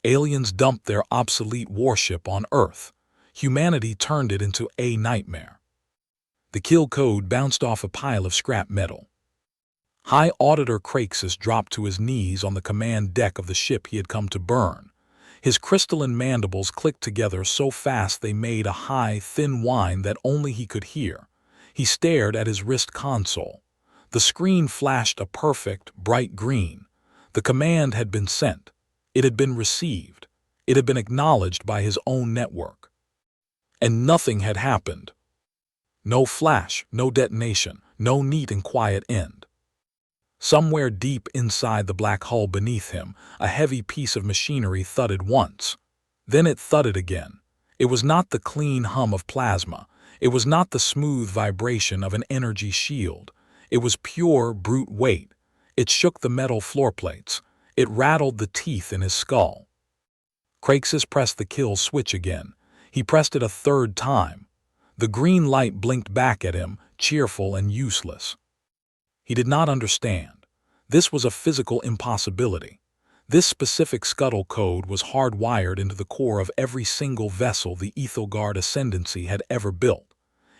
Aliens dumped their obsolete warship on Earth. Humanity turned it into a nightmare. The kill code bounced off a pile of scrap metal. High Auditor Crixus dropped to his knees on the command deck of the ship he had come to burn. His crystalline mandibles clicked together so fast they made a high, thin whine that only he could hear. He stared at his wrist console. The screen flashed a perfect, bright green. The command had been sent. It had been received. It had been acknowledged by his own network. And nothing had happened. No flash, no detonation, no neat and quiet end. Somewhere deep inside the black hull beneath him, a heavy piece of machinery thudded once. Then it thudded again. It was not the clean hum of plasma. It was not the smooth vibration of an energy shield. It was pure, brute weight. It shook the metal floor plates. It rattled the teeth in his skull. Crixus pressed the kill switch again. He pressed it a third time. The green light blinked back at him, cheerful and useless. He did not understand. This was a physical impossibility. This specific scuttle code was hardwired into the core of every single vessel the Ethelgard Ascendancy had ever built.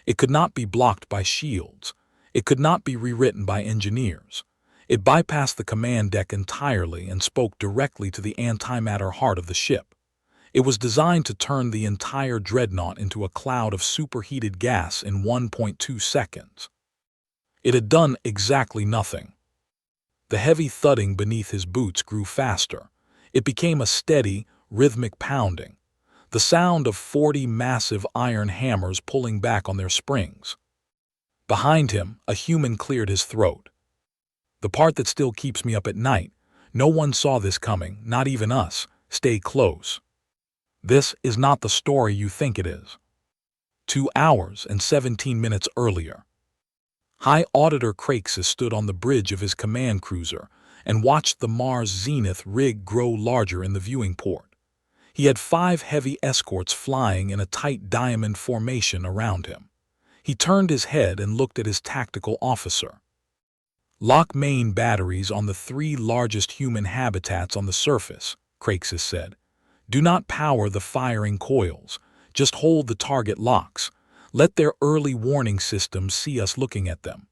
It could not be blocked by shields. It could not be rewritten by engineers. It bypassed the command deck entirely and spoke directly to the antimatter heart of the ship. It was designed to turn the entire dreadnought into a cloud of superheated gas in 1.2 seconds. It had done exactly nothing. The heavy thudding beneath his boots grew faster. It became a steady, rhythmic pounding, the sound of 40 massive iron hammers pulling back on their springs. Behind him, a human cleared his throat. "The part that still keeps me up at night. No one saw this coming, not even us. Stay close. This is not the story you think it is." 2 hours and 17 minutes earlier. High Auditor Crixus stood on the bridge of his command cruiser and watched the Mars Zenith rig grow larger in the viewing port. He had 5 heavy escorts flying in a tight diamond formation around him. He turned his head and looked at his tactical officer. "Lock main batteries on the 3 largest human habitats on the surface," Crixus said. "Do not power the firing coils. Just hold the target locks. Let their early warning systems see us looking at them."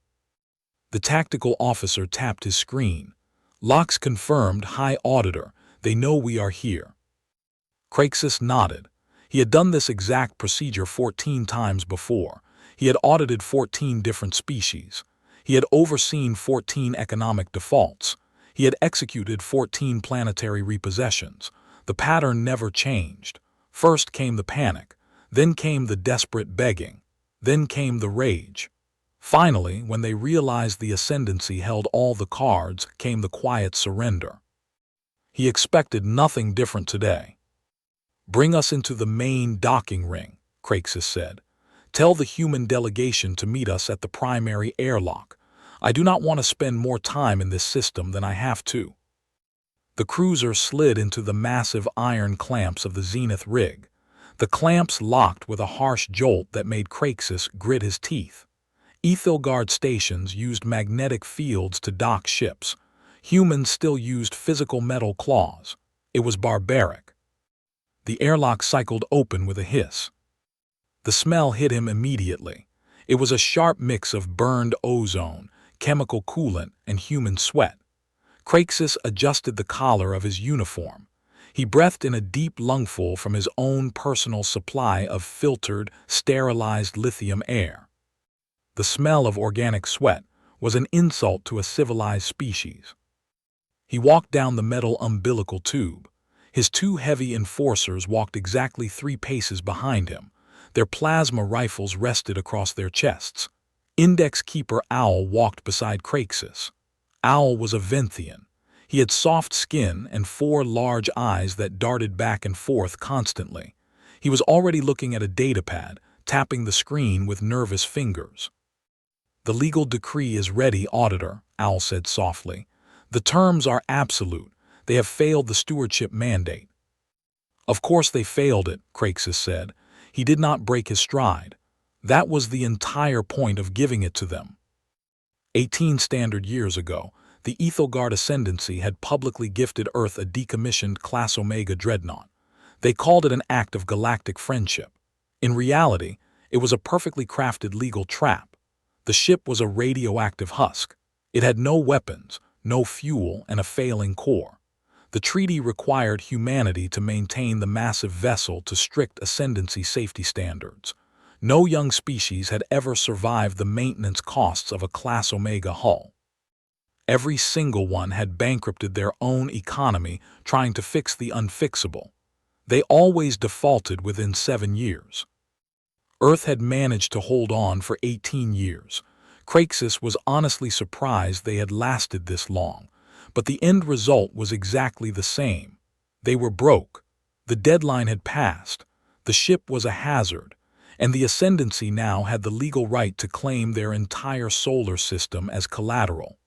The tactical officer tapped his screen. "Locks confirmed, High Auditor. They know we are here." Crixus nodded. He had done this exact procedure 14 times before. He had audited 14 different species. He had overseen 14 economic defaults. He had executed 14 planetary repossessions. The pattern never changed. First came the panic. Then came the desperate begging. Then came the rage. Finally, when they realized the Ascendancy held all the cards, came the quiet surrender. He expected nothing different today. "Bring us into the main docking ring," Crixus said. "Tell the human delegation to meet us at the primary airlock. I do not want to spend more time in this system than I have to." The cruiser slid into the massive iron clamps of the Zenith rig. The clamps locked with a harsh jolt that made Crixus grit his teeth. Ethelgard stations used magnetic fields to dock ships. Humans still used physical metal claws. It was barbaric. The airlock cycled open with a hiss. The smell hit him immediately. It was a sharp mix of burned ozone, chemical coolant, and human sweat. Crixus adjusted the collar of his uniform. He breathed in a deep lungful from his own personal supply of filtered, sterilized lithium air. The smell of organic sweat was an insult to a civilized species. He walked down the metal umbilical tube. His 2 heavy enforcers walked exactly 3 paces behind him. Their plasma rifles rested across their chests. Index Keeper Owl walked beside Crixus. Owl was a Venthian. He had soft skin and 4 large eyes that darted back and forth constantly. He was already looking at a datapad, tapping the screen with nervous fingers. "The legal decree is ready, Auditor," Owl said softly. "The terms are absolute. They have failed the stewardship mandate." "Of course they failed it," Crixus said. He did not break his stride. That was the entire point of giving it to them. 18 standard years ago, The Ethelgard Ascendancy had publicly gifted Earth a decommissioned Class Omega dreadnought. They called it an act of galactic friendship. In reality, it was a perfectly crafted legal trap. The ship was a radioactive husk. It had no weapons, no fuel, and a failing core. The treaty required humanity to maintain the massive vessel to strict Ascendancy safety standards. No young species had ever survived the maintenance costs of a Class Omega hull. Every single one had bankrupted their own economy trying to fix the unfixable. They always defaulted within 7 years. Earth had managed to hold on for 18 years. Crixus was honestly surprised they had lasted this long, but the end result was exactly the same. They were broke. The deadline had passed. The ship was a hazard, and the Ascendancy now had the legal right to claim their entire solar system as collateral.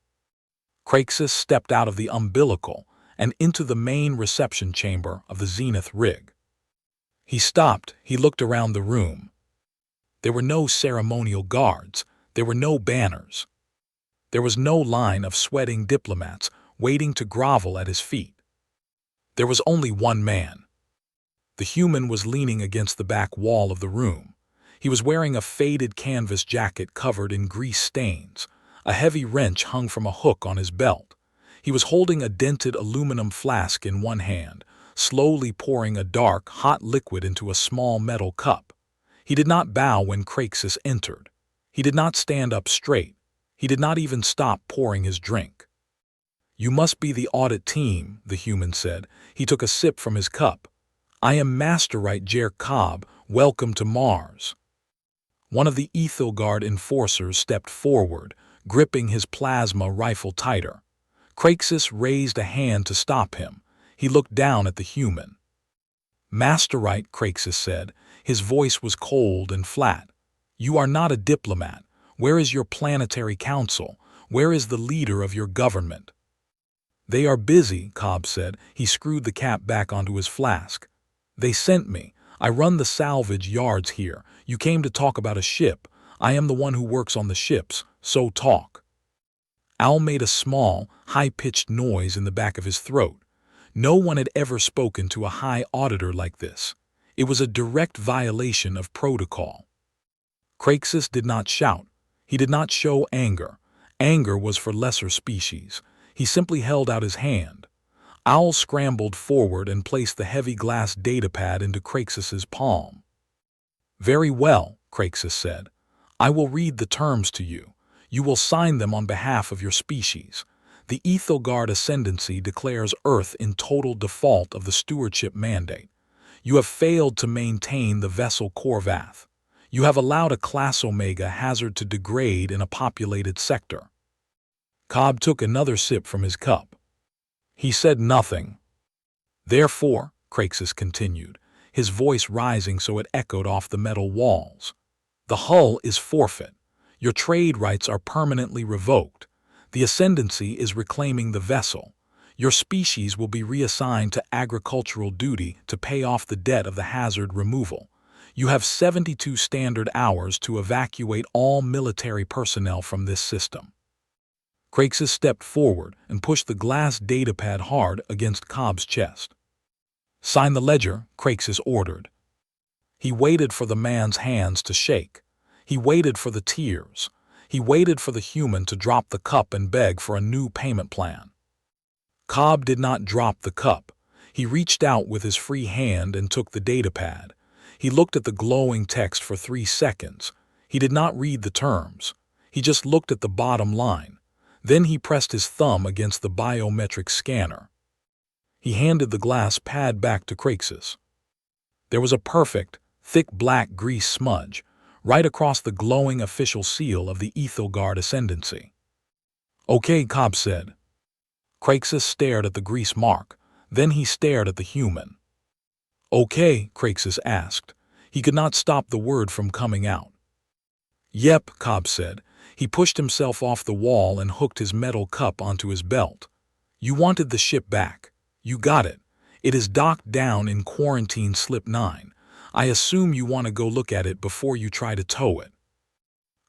Crixus stepped out of the umbilical and into the main reception chamber of the Zenith rig. He stopped. He looked around the room. There were no ceremonial guards. There were no banners. There was no line of sweating diplomats waiting to grovel at his feet. There was only one man. The human was leaning against the back wall of the room. He was wearing a faded canvas jacket covered in grease stains. A heavy wrench hung from a hook on his belt. He was holding a dented aluminum flask in one hand, slowly pouring a dark, hot liquid into a small metal cup. He did not bow when Crixus entered. He did not stand up straight. He did not even stop pouring his drink. "You must be the audit team," the human said. He took a sip from his cup. "I am Masterite Jer Cobb. Welcome to Mars." One of the Ethelgard enforcers stepped forward, gripping his plasma rifle tighter. Crixus raised a hand to stop him. He looked down at the human. "Masterite," Crixus said. His voice was cold and flat. "You are not a diplomat. Where is your planetary council? Where is the leader of your government?" "They are busy," Cobb said. He screwed the cap back onto his flask. "They sent me. I run the salvage yards here. You came to talk about a ship. I am the one who works on the ships, so talk." Al made a small, high-pitched noise in the back of his throat. No one had ever spoken to a high auditor like this. It was a direct violation of protocol. Crixus did not shout. He did not show anger. Anger was for lesser species. He simply held out his hand. Owl scrambled forward and placed the heavy glass datapad into Crixus's palm. "Very well," Crixus said. "I will read the terms to you. You will sign them on behalf of your species. The Ethelgard Ascendancy declares Earth in total default of the stewardship mandate. You have failed to maintain the vessel Corvath. You have allowed a Class Omega hazard to degrade in a populated sector." Cobb took another sip from his cup. He said nothing. "Therefore," Crixus continued, his voice rising so it echoed off the metal walls, "the hull is forfeit. Your trade rights are permanently revoked. The Ascendancy is reclaiming the vessel. Your species will be reassigned to agricultural duty to pay off the debt of the hazard removal. You have 72 standard hours to evacuate all military personnel from this system." Crixus stepped forward and pushed the glass datapad hard against Cobb's chest. "Sign the ledger," Crixus ordered. He waited for the man's hands to shake. He waited for the tears. He waited for the human to drop the cup and beg for a new payment plan. Cobb did not drop the cup. He reached out with his free hand and took the datapad. He looked at the glowing text for 3 seconds. He did not read the terms. He just looked at the bottom line. Then he pressed his thumb against the biometric scanner. He handed the glass pad back to Crixus. There was a perfect, thick black grease smudge right across the glowing official seal of the Ethelgard Ascendancy. "Okay," Cobb said. Crixus stared at the grease mark. Then he stared at the human. "Okay," Crixus asked. He could not stop the word from coming out. "Yep," Cobb said. He pushed himself off the wall and hooked his metal cup onto his belt. "You wanted the ship back. You got it. It is docked down in Quarantine Slip 9. I assume you want to go look at it before you try to tow it."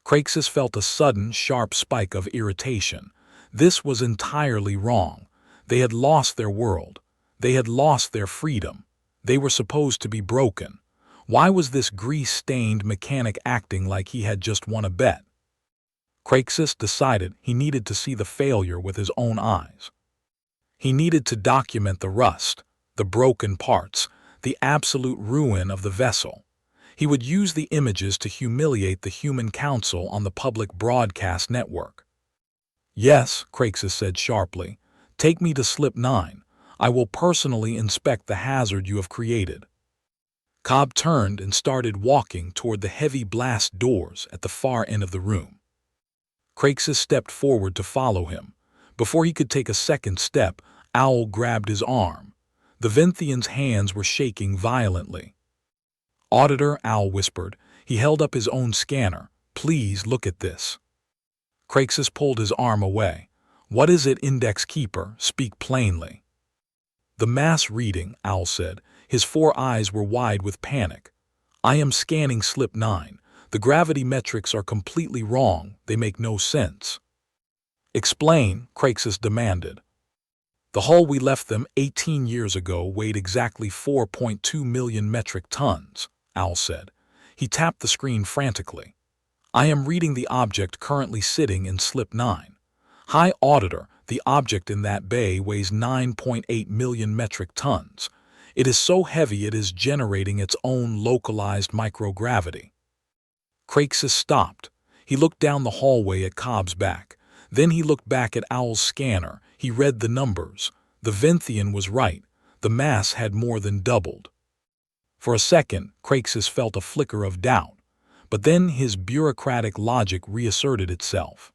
Crixus felt a sudden, sharp spike of irritation. This was entirely wrong. They had lost their world. They had lost their freedom. They were supposed to be broken. Why was this grease-stained mechanic acting like he had just won a bet? Crixus decided he needed to see the failure with his own eyes. He needed to document the rust, the broken parts, the absolute ruin of the vessel. He would use the images to humiliate the human council on the public broadcast network. "Yes," Crixus said sharply, "take me to Slip 9. I will personally inspect the hazard you have created." Cobb turned and started walking toward the heavy blast doors at the far end of the room. Crixus stepped forward to follow him. Before he could take a second step, Owl grabbed his arm. The Venthian's hands were shaking violently. "Auditor," Owl whispered. He held up his own scanner. "Please look at this." Crixus pulled his arm away. "What is it, Index Keeper? Speak plainly." "The mass reading," Owl said. His 4 eyes were wide with panic. "I am scanning Slip 9. The gravity metrics are completely wrong. They make no sense." "Explain," Crixus demanded. "The hull we left them 18 years ago weighed exactly 4.2 million metric tons," Owl said. He tapped the screen frantically. "I am reading the object currently sitting in Slip 9. High Auditor, the object in that bay weighs 9.8 million metric tons. It is so heavy it is generating its own localized microgravity." Crixus stopped. He looked down the hallway at Cobb's back. Then he looked back at Owl's scanner. He read the numbers. The Venthian was right. The mass had more than doubled. For a second, Crixus felt a flicker of doubt. But then his bureaucratic logic reasserted itself.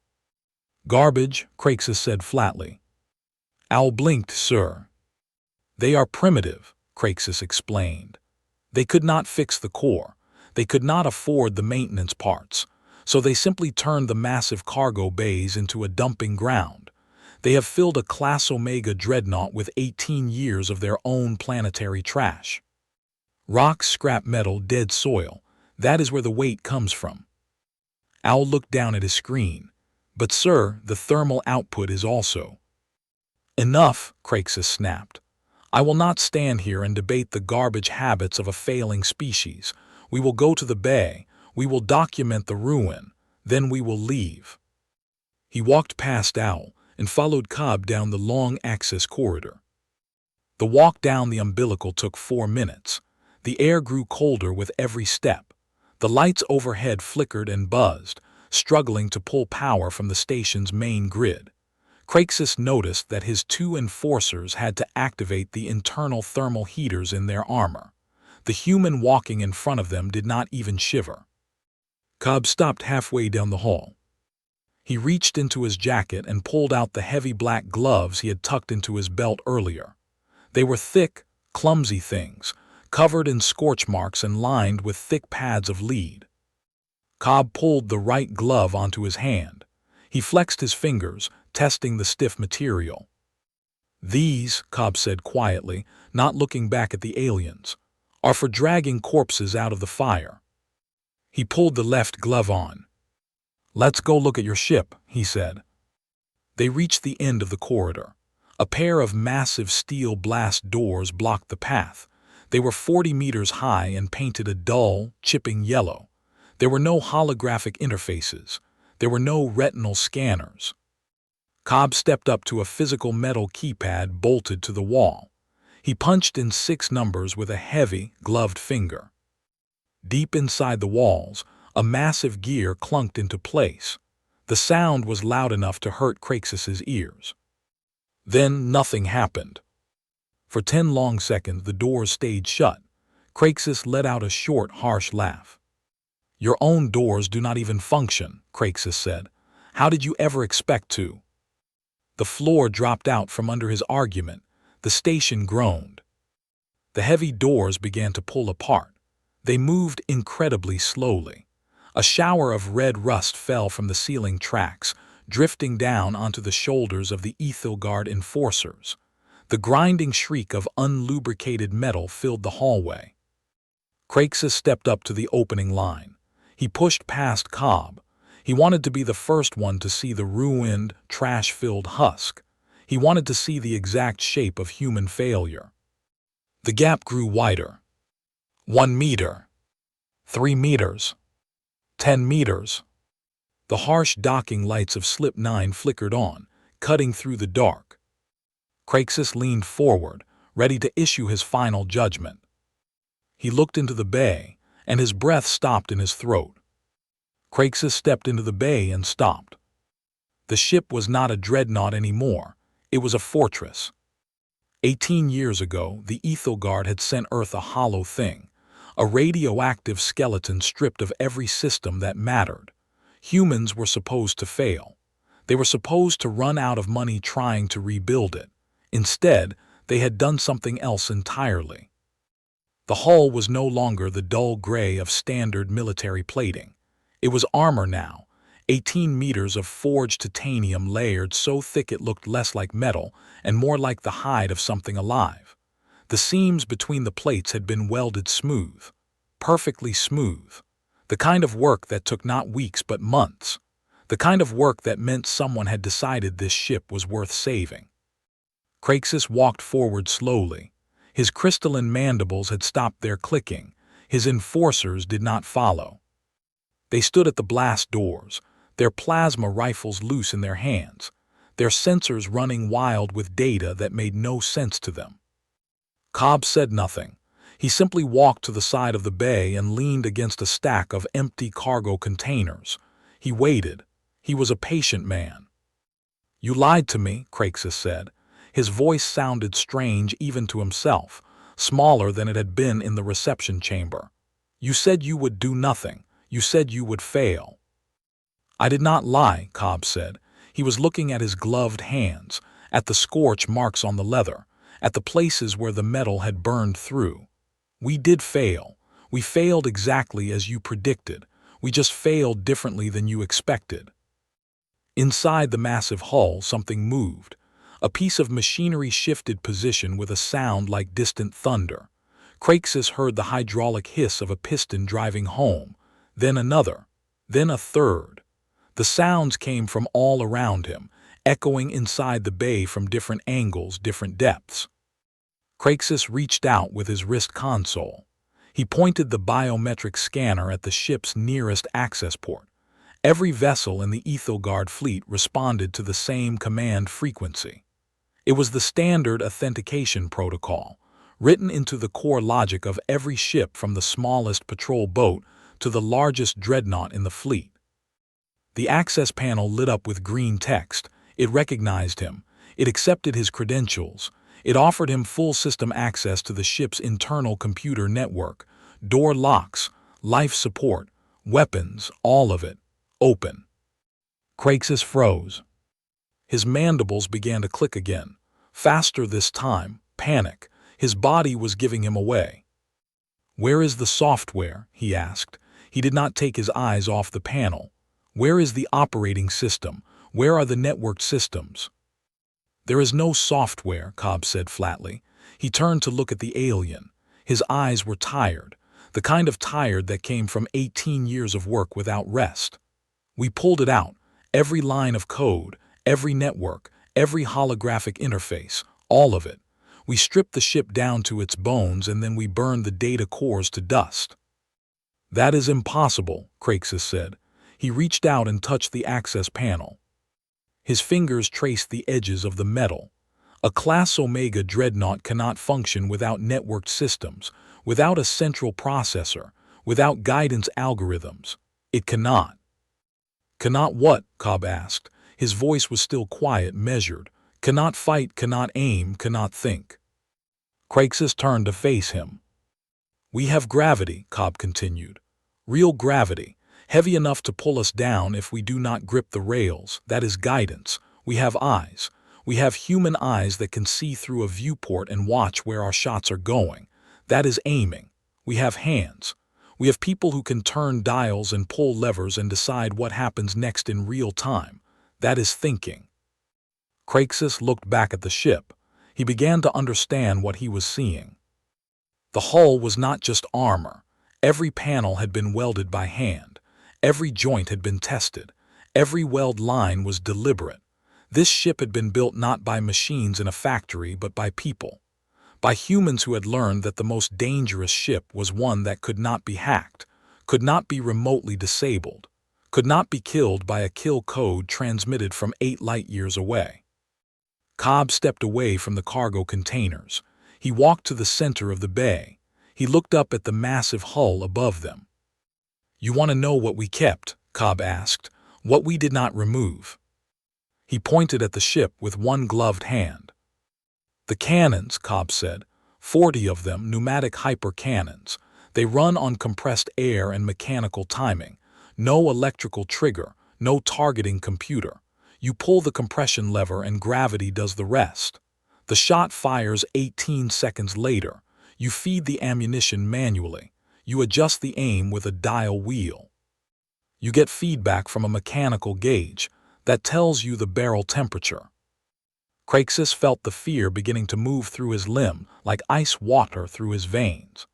"Garbage," Crixus said flatly. Owl blinked. "Sir." "They are primitive," Crixus explained. "They could not fix the core. They could not afford the maintenance parts. So they simply turned the massive cargo bays into a dumping ground. They have filled a Class Omega dreadnought with 18 years of their own planetary trash. Rock, scrap metal, dead soil. That is where the weight comes from." Owl looked down at his screen. "But sir, the thermal output is also—" "Enough," Crixus snapped. "I will not stand here and debate the garbage habits of a failing species. We will go to the bay. We will document the ruin. Then we will leave." He walked past Owl and followed Cobb down the long access corridor. The walk down the umbilical took 4 minutes. The air grew colder with every step. The lights overhead flickered and buzzed, struggling to pull power from the station's main grid. Crixus noticed that his 2 enforcers had to activate the internal thermal heaters in their armor. The human walking in front of them did not even shiver. Cobb stopped halfway down the hall. He reached into his jacket and pulled out the heavy black gloves he had tucked into his belt earlier. They were thick, clumsy things, covered in scorch marks and lined with thick pads of lead. Cobb pulled the right glove onto his hand. He flexed his fingers, testing the stiff material. "These," Cobb said quietly, not looking back at the aliens, "are for dragging corpses out of the fire." He pulled the left glove on. "Let's go look at your ship," he said. They reached the end of the corridor. A pair of massive steel blast doors blocked the path. They were 40 meters high and painted a dull, chipping yellow. There were no holographic interfaces. There were no retinal scanners. Cobb stepped up to a physical metal keypad bolted to the wall. He punched in 6 numbers with a heavy, gloved finger. Deep inside the walls, a massive gear clunked into place. The sound was loud enough to hurt Crixus's ears. Then nothing happened. For 10 long seconds the doors stayed shut. Crixus let out a short, harsh laugh. "Your own doors do not even function," Crixus said. "How did you ever expect to?" The floor dropped out from under his argument. The station groaned. The heavy doors began to pull apart. They moved incredibly slowly. A shower of red rust fell from the ceiling tracks, drifting down onto the shoulders of the Ethilgard enforcers. The grinding shriek of unlubricated metal filled the hallway. Crixus stepped up to the opening line. He pushed past Cobb. He wanted to be the first one to see the ruined, trash-filled husk. He wanted to see the exact shape of human failure. The gap grew wider. 1 meter. 3 meters. 10 meters. The harsh docking lights of Slip 9 flickered on, cutting through the dark. Crixus leaned forward, ready to issue his final judgment. He looked into the bay, and his breath stopped in his throat. Crixus stepped into the bay and stopped. The ship was not a dreadnought anymore. It was a fortress. 18 years ago, the Ethelgard had sent Earth a hollow thing, a radioactive skeleton stripped of every system that mattered. Humans were supposed to fail. They were supposed to run out of money trying to rebuild it. Instead, they had done something else entirely. The hull was no longer the dull gray of standard military plating. It was armor now, 18 meters of forged titanium layered so thick it looked less like metal and more like the hide of something alive. The seams between the plates had been welded smooth, perfectly smooth. The kind of work that took not weeks but months. The kind of work that meant someone had decided this ship was worth saving. Crixus walked forward slowly. His crystalline mandibles had stopped their clicking. His enforcers did not follow. They stood at the blast doors, their plasma rifles loose in their hands, their sensors running wild with data that made no sense to them. Cobb said nothing. He simply walked to the side of the bay and leaned against a stack of empty cargo containers. He waited. He was a patient man. "You lied to me," Crixus said. His voice sounded strange even to himself, smaller than it had been in the reception chamber. "You said you would do nothing. You said you would fail." "I did not lie," Cobb said. He was looking at his gloved hands, at the scorch marks on the leather, at the places where the metal had burned through. "We did fail. We failed exactly as you predicted. We just failed differently than you expected." Inside the massive hull, something moved. A piece of machinery shifted position with a sound like distant thunder. Crixus heard the hydraulic hiss of a piston driving home, then another, then a third. The sounds came from all around him, echoing inside the bay from different angles, different depths. Crixus reached out with his wrist console. He pointed the biometric scanner at the ship's nearest access port. Every vessel in the Ethelgard fleet responded to the same command frequency. It was the standard authentication protocol, written into the core logic of every ship from the smallest patrol boat to the largest dreadnought in the fleet. The access panel lit up with green text. It recognized him. It accepted his credentials. It offered him full system access to the ship's internal computer network, door locks, life support, weapons, all of it, open. Crixus froze. His mandibles began to click again. Faster this time, panic. His body was giving him away. "Where is the software?" he asked. He did not take his eyes off the panel. "Where is the operating system? Where are the networked systems?" "There is no software," Cobb said flatly. He turned to look at the alien. His eyes were tired, the kind of tired that came from 18 years of work without rest. "We pulled it out, every line of code, every network, every holographic interface, all of it. We stripped the ship down to its bones and then we burned the data cores to dust." "That is impossible," Crixus said. He reached out and touched the access panel. His fingers traced the edges of the metal. A Class Omega dreadnought cannot function without networked systems, without a central processor, without guidance algorithms. It cannot. "Cannot what?" Cobb asked. His voice was still quiet, measured. "Cannot fight, cannot aim, cannot think." Crixus turned to face him. "We have gravity," Cobb continued. "Real gravity. Heavy enough to pull us down if we do not grip the rails. That is guidance. We have eyes. We have human eyes that can see through a viewport and watch where our shots are going. That is aiming. We have hands. We have people who can turn dials and pull levers and decide what happens next in real time. That is thinking." Crixus looked back at the ship. He began to understand what he was seeing. The hull was not just armor. Every panel had been welded by hand. Every joint had been tested. Every weld line was deliberate. This ship had been built not by machines in a factory but by people. By humans who had learned that the most dangerous ship was one that could not be hacked, could not be remotely disabled, could not be killed by a kill code transmitted from 8 light-years away. Cobb stepped away from the cargo containers. He walked to the center of the bay. He looked up at the massive hull above them. "You want to know what we kept?" Cobb asked. "What we did not remove." He pointed at the ship with one gloved hand. "The cannons," Cobb said. 40 of them, pneumatic hyper cannons. They run on compressed air and mechanical timing. No electrical trigger, no targeting computer. You pull the compression lever and gravity does the rest. The shot fires 18 seconds later. You feed the ammunition manually. You adjust the aim with a dial wheel. You get feedback from a mechanical gauge that tells you the barrel temperature. Crixus felt the fear beginning to move through his limb like ice water through his veins.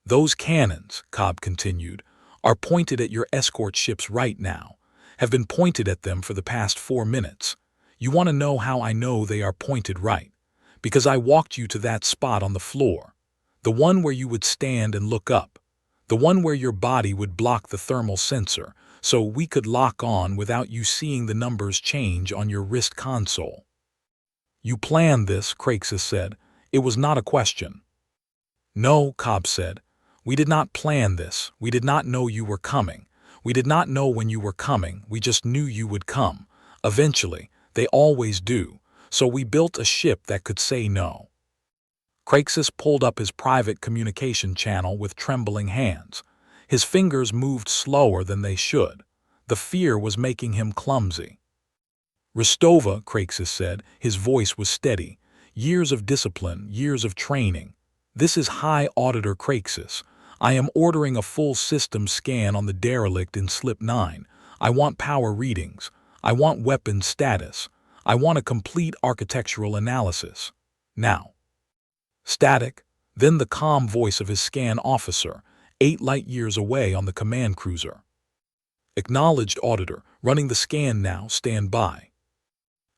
"Those cannons," Cobb continued, "are pointed at your escort ships right now, have been pointed at them for the past 4 minutes. You want to know how I know they are pointed right? Because I walked you to that spot on the floor, the one where you would stand and look up, the one where your body would block the thermal sensor, so we could lock on without you seeing the numbers change on your wrist console." "You planned this," Crixus said. "It was not a question." "No," Cobb said. "We did not plan this. We did not know you were coming. We did not know when you were coming. We just knew you would come. Eventually, they always do. So we built a ship that could say no." Crixus pulled up his private communication channel with trembling hands. His fingers moved slower than they should. The fear was making him clumsy. "Rostova," Crixus said, his voice was steady. "Years of discipline, years of training. This is High Auditor Crixus. I am ordering a full system scan on the derelict in Slip 9. I want power readings. I want weapons status. I want a complete architectural analysis. Now." Static, then the calm voice of his scan officer, 8 light-years away on the command cruiser. "Acknowledged, Auditor. Running the scan now. Stand by."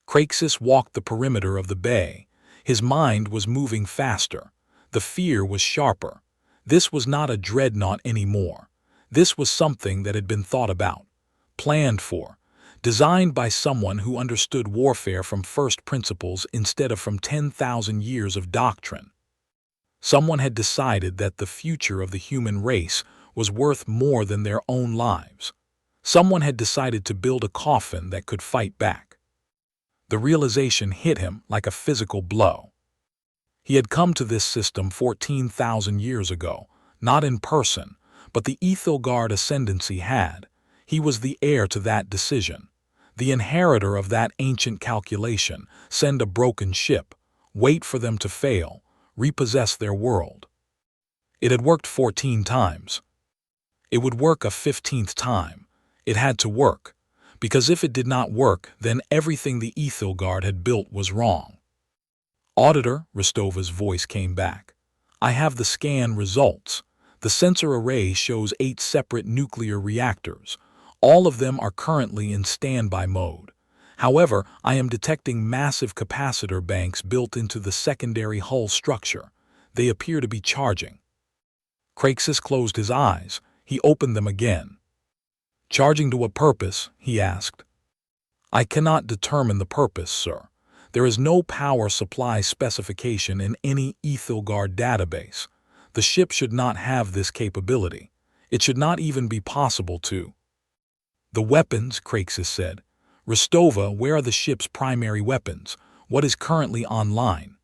Crixus walked the perimeter of the bay. His mind was moving faster. The fear was sharper. This was not a dreadnought anymore. This was something that had been thought about, planned for, designed by someone who understood warfare from first principles instead of from 10,000 years of doctrine. Someone had decided that the future of the human race was worth more than their own lives. Someone had decided to build a coffin that could fight back. The realization hit him like a physical blow. He had come to this system 14,000 years ago, not in person, but the Ethelgard ascendancy had. He was the heir to that decision, the inheritor of that ancient calculation: send a broken ship, wait for them to fail, repossess their world. It had worked 14 times. It would work a 15th time. It had to work, because if it did not work, then everything the Ethelgard had built was wrong. "Auditor," Rostova's voice came back. "I have the scan results. The sensor array shows 8 separate nuclear reactors. All of them are currently in standby mode. However, I am detecting massive capacitor banks built into the secondary hull structure. They appear to be charging." Crixus closed his eyes. He opened them again. "Charging to what purpose?" he asked. "I cannot determine the purpose, sir. There is no power supply specification in any Ethelgard database. The ship should not have this capability. It should not even be possible to." "The weapons," Crixus said. "Rostova, where are the ship's primary weapons? What is currently online?"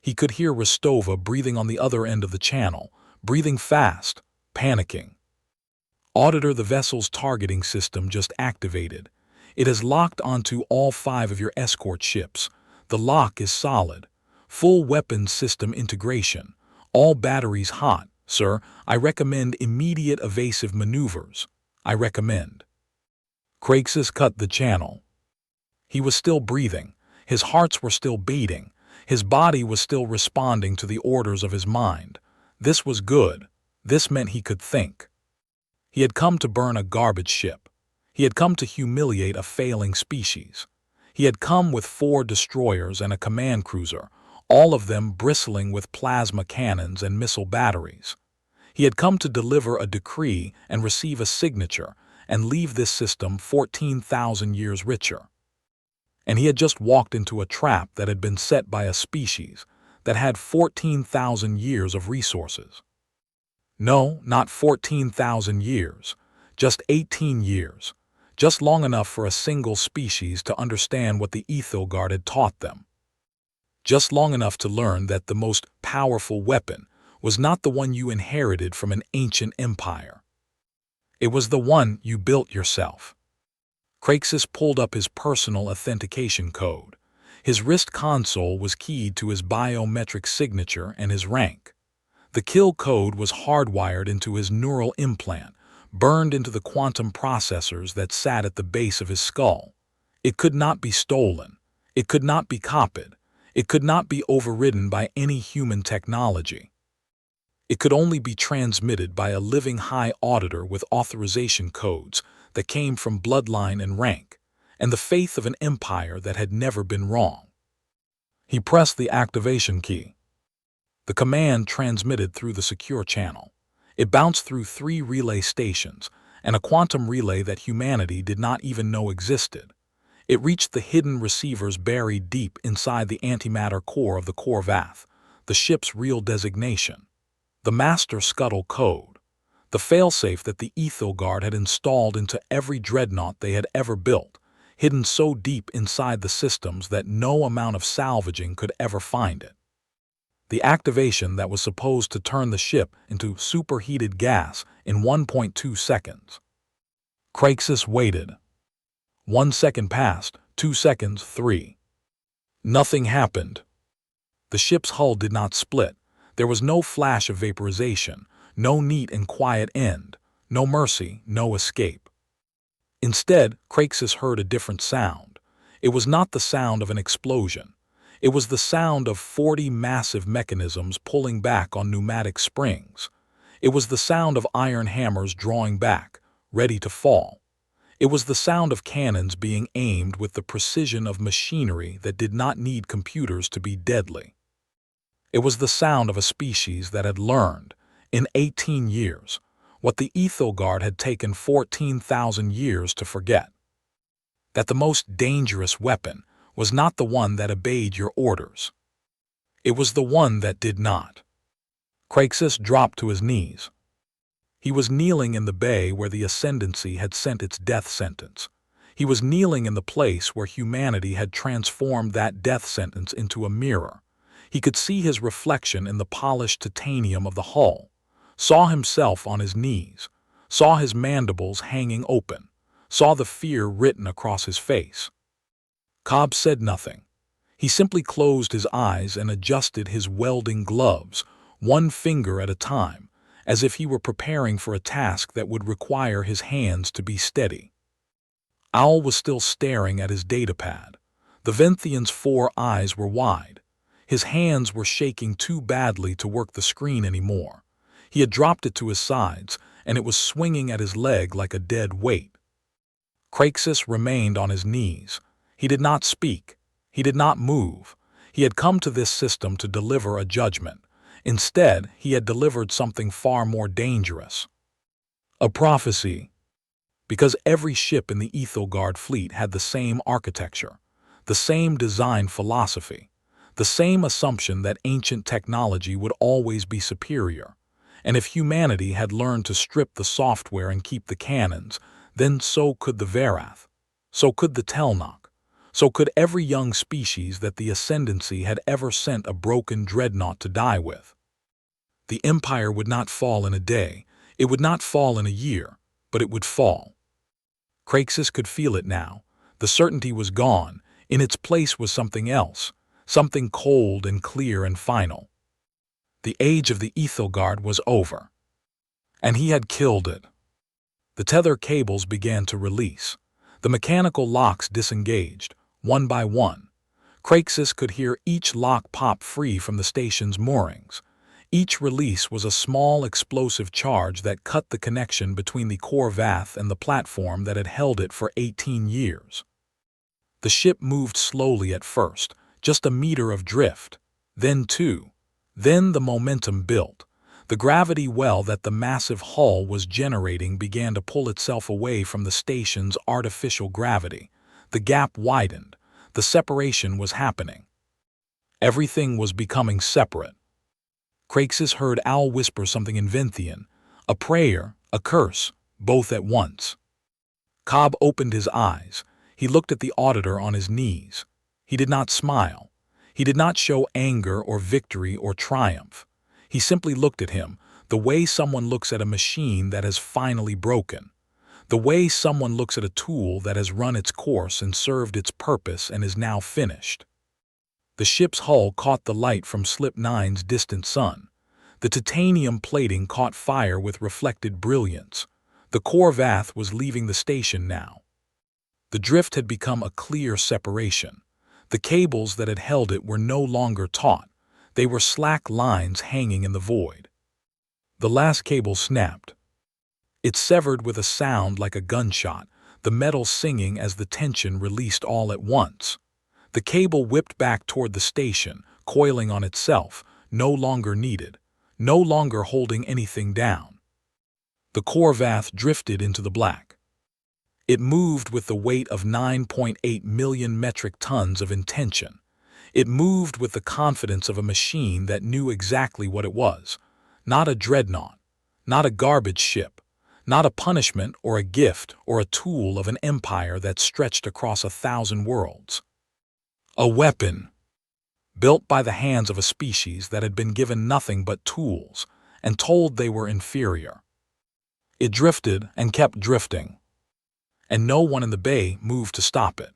He could hear Rostova breathing on the other end of the channel, breathing fast, panicking. "Auditor, the vessel's targeting system just activated. It has locked onto all 5 of your escort ships. The lock is solid. Full weapons system integration. All batteries hot. Sir, I recommend immediate evasive maneuvers. I recommend." Crixus cut the channel. He was still breathing. His hearts were still beating. His body was still responding to the orders of his mind. This was good. This meant he could think. He had come to burn a garbage ship. He had come to humiliate a failing species. He had come with 4 destroyers and a command cruiser, all of them bristling with plasma cannons and missile batteries. He had come to deliver a decree and receive a signature and leave this system 14,000 years richer. And he had just walked into a trap that had been set by a species that had 14,000 years of resources. No, not 14,000 years, just 18 years, just long enough for a single species to understand what the Ethelgard had taught them. Just long enough to learn that the most powerful weapon was not the one you inherited from an ancient empire. It was the one you built yourself. Crixus pulled up his personal authentication code. His wrist console was keyed to his biometric signature and his rank. The kill code was hardwired into his neural implant, burned into the quantum processors that sat at the base of his skull. It could not be stolen. It could not be copied. It could not be overridden by any human technology. It could only be transmitted by a living high auditor with authorization codes that came from bloodline and rank, and the faith of an empire that had never been wrong. He pressed the activation key. The command transmitted through the secure channel. It bounced through 3 relay stations and a quantum relay that humanity did not even know existed. It reached the hidden receivers buried deep inside the antimatter core of the Corvath, the ship's real designation. The master scuttle code, the failsafe that the Ethelgard had installed into every dreadnought they had ever built, hidden so deep inside the systems that no amount of salvaging could ever find it. The activation that was supposed to turn the ship into superheated gas in 1.2 seconds. Crixus waited. 1 second passed, 2 seconds, 3. Nothing happened. The ship's hull did not split. There was no flash of vaporization, no neat and quiet end, no mercy, no escape. Instead, Crixus heard a different sound. It was not the sound of an explosion. It was the sound of 40 massive mechanisms pulling back on pneumatic springs. It was the sound of iron hammers drawing back, ready to fall. It was the sound of cannons being aimed with the precision of machinery that did not need computers to be deadly. It was the sound of a species that had learned, in 18 years, what the Ethelgard had taken 14,000 years to forget. That the most dangerous weapon was not the one that obeyed your orders. It was the one that did not. Crixus dropped to his knees. He was kneeling in the bay where the Ascendancy had sent its death sentence. He was kneeling in the place where humanity had transformed that death sentence into a mirror. He could see his reflection in the polished titanium of the hull, saw himself on his knees, saw his mandibles hanging open, saw the fear written across his face. Cobb said nothing. He simply closed his eyes and adjusted his welding gloves, one finger at a time, as if he were preparing for a task that would require his hands to be steady. Owl was still staring at his datapad. The Venthian's 4 eyes were wide. His hands were shaking too badly to work the screen anymore. He had dropped it to his sides, and it was swinging at his leg like a dead weight. Crixus remained on his knees. He did not speak. He did not move. He had come to this system to deliver a judgment. Instead, he had delivered something far more dangerous. A prophecy. Because every ship in the Ethelgard fleet had the same architecture, the same design philosophy, the same assumption that ancient technology would always be superior. And if humanity had learned to strip the software and keep the cannons, then so could the Verath, so could the Telnok, so could every young species that the Ascendancy had ever sent a broken dreadnought to die with. The Empire would not fall in a day, it would not fall in a year, but it would fall. Crixus could feel it now. The certainty was gone. In its place was something else, something cold and clear and final. The age of the Ethelgard was over. And he had killed it. The tether cables began to release. The mechanical locks disengaged, one by one. Crixus could hear each lock pop free from the station's moorings. Each release was a small explosive charge that cut the connection between the corvette and the platform that had held it for 18 years. The ship moved slowly at first, just a meter of drift, then two. Then the momentum built. The gravity well that the massive hull was generating began to pull itself away from the station's artificial gravity. The gap widened. The separation was happening. Everything was becoming separate. Crixus heard Al whisper something in Venthian, a prayer, a curse, both at once. Cobb opened his eyes. He looked at the auditor on his knees. He did not smile. He did not show anger or victory or triumph. He simply looked at him, the way someone looks at a machine that has finally broken. The way someone looks at a tool that has run its course and served its purpose and is now finished. The ship's hull caught the light from Slip 9's distant sun. The titanium plating caught fire with reflected brilliance. The corvette was leaving the station now. The drift had become a clear separation. The cables that had held it were no longer taut. They were slack lines hanging in the void. The last cable snapped. It severed with a sound like a gunshot, the metal singing as the tension released all at once. The cable whipped back toward the station, coiling on itself, no longer needed, no longer holding anything down. The corvette drifted into the black. It moved with the weight of 9.8 million metric tons of intention. It moved with the confidence of a machine that knew exactly what it was. Not a dreadnought, not a garbage ship, not a punishment or a gift or a tool of an empire that stretched across 1,000 worlds. A weapon, built by the hands of a species that had been given nothing but tools and told they were inferior. It drifted and kept drifting, and no one in the bay moved to stop it.